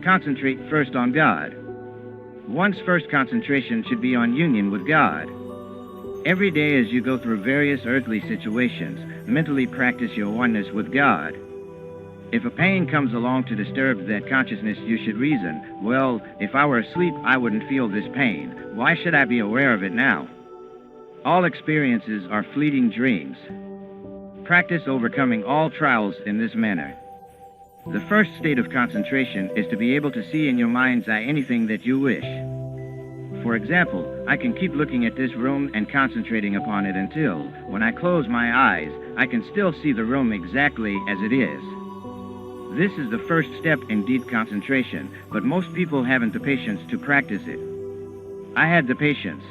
Concentrate first on God. One's first concentration should be on union with God. Every day as you go through various earthly situations, mentally practice your oneness with God. If a pain comes along to disturb that consciousness, you should reason, well, if I were asleep, I wouldn't feel this pain. Why should I be aware of it now? All experiences are fleeting dreams. Practice overcoming all trials in this manner. The first state of concentration is to be able to see in your mind's eye anything that you wish. For example, I can keep looking at this room and concentrating upon it until, when I close my eyes, I can still see the room exactly as it is. This is the first step in deep concentration, but most people haven't the patience to practice it. I had the patience.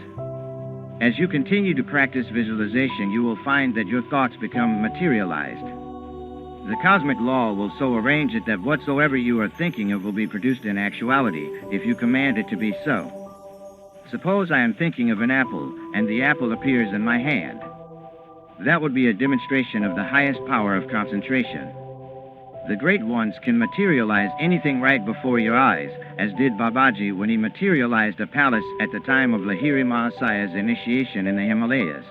As you continue to practice visualization, you will find that your thoughts become materialized. The cosmic law will so arrange it that whatsoever you are thinking of will be produced in actuality, if you command it to be so. Suppose I am thinking of an apple, and the apple appears in my hand. That would be a demonstration of the highest power of concentration. The great ones can materialize anything right before your eyes, as did Babaji when he materialized a palace at the time of Lahiri Mahasaya's initiation in the Himalayas.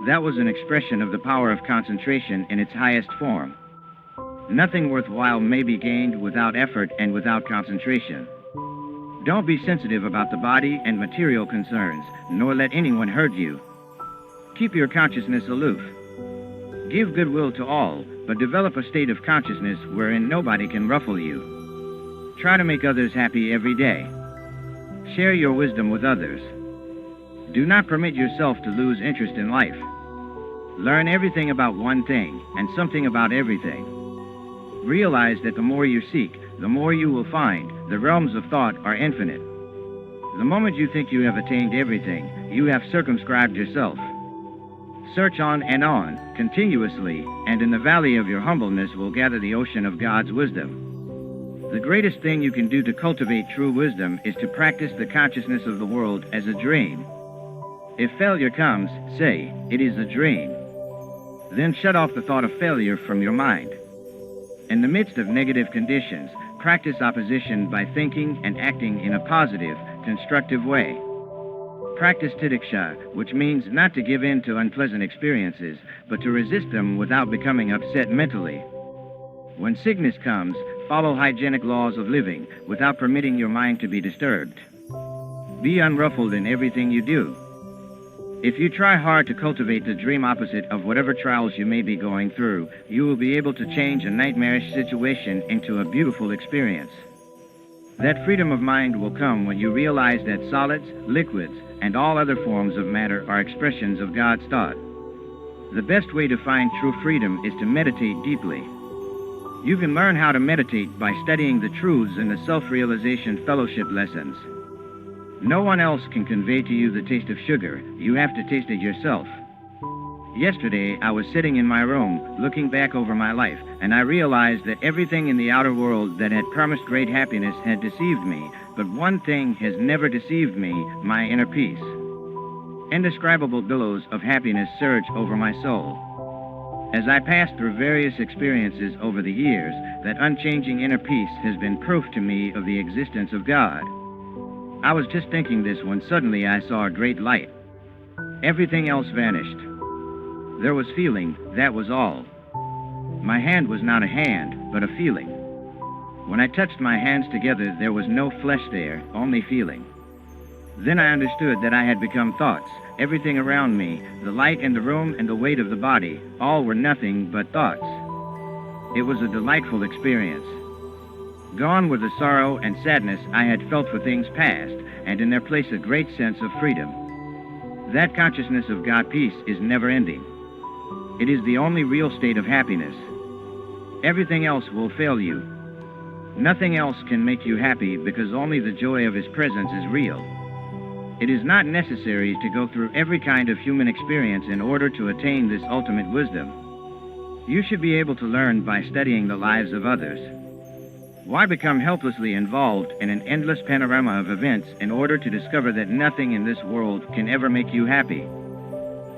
That was an expression of the power of concentration in its highest form. Nothing worthwhile may be gained without effort and without concentration. Don't be sensitive about the body and material concerns, nor let anyone hurt you. Keep your consciousness aloof. Give goodwill to all, but develop a state of consciousness wherein nobody can ruffle you. Try to make others happy every day. Share your wisdom with others. Do not permit yourself to lose interest in life. Learn everything about one thing and something about everything. Realize that the more you seek, the more you will find. The realms of thought are infinite. The moment you think you have attained everything, you have circumscribed yourself. Search on, continuously, and in the valley of your humbleness will gather the ocean of God's wisdom. The greatest thing you can do to cultivate true wisdom is to practice the consciousness of the world as a dream. If failure comes, say, "It is a dream." Then shut off the thought of failure from your mind. In the midst of negative conditions, practice opposition by thinking and acting in a positive, constructive way. Practice titiksha, which means not to give in to unpleasant experiences, but to resist them without becoming upset mentally. When sickness comes, follow hygienic laws of living without permitting your mind to be disturbed. Be unruffled in everything you do. If you try hard to cultivate the dream opposite of whatever trials you may be going through, you will be able to change a nightmarish situation into a beautiful experience. That freedom of mind will come when you realize that solids, liquids, and all other forms of matter are expressions of God's thought. The best way to find true freedom is to meditate deeply. You can learn how to meditate by studying the truths in the self-realization fellowship lessons. No one else can convey to you the taste of sugar. You have to taste it yourself. Yesterday, I was sitting in my room, looking back over my life, and I realized that everything in the outer world that had promised great happiness had deceived me, but one thing has never deceived me, my inner peace. Indescribable billows of happiness surge over my soul. As I passed through various experiences over the years, that unchanging inner peace has been proof to me of the existence of God. I was just thinking this when suddenly I saw a great light. Everything else vanished. There was feeling, that was all. My hand was not a hand, but a feeling. When I touched my hands together, there was no flesh there, only feeling. Then I understood that I had become thoughts. Everything around me, the light in the room and the weight of the body, all were nothing but thoughts. It was a delightful experience. Gone were the sorrow and sadness I had felt for things past, and in their place a great sense of freedom. That consciousness of God peace is never ending. It is the only real state of happiness. Everything else will fail you. Nothing else can make you happy because only the joy of His presence is real. It is not necessary to go through every kind of human experience in order to attain this ultimate wisdom. You should be able to learn by studying the lives of others. Why become helplessly involved in an endless panorama of events in order to discover that nothing in this world can ever make you happy?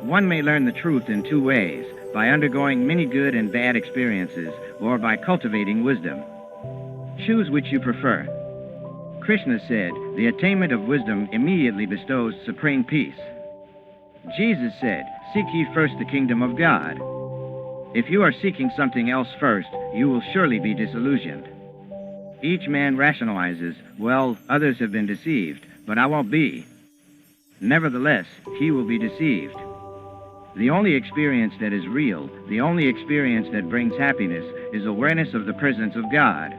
One may learn the truth in two ways, by undergoing many good and bad experiences, or by cultivating wisdom. Choose which you prefer. Krishna said, the attainment of wisdom immediately bestows supreme peace. Jesus said, seek ye first the kingdom of God. If you are seeking something else first, you will surely be disillusioned. Each man rationalizes, well, others have been deceived, but I won't be. Nevertheless, he will be deceived. The only experience that is real, the only experience that brings happiness, is awareness of the presence of God.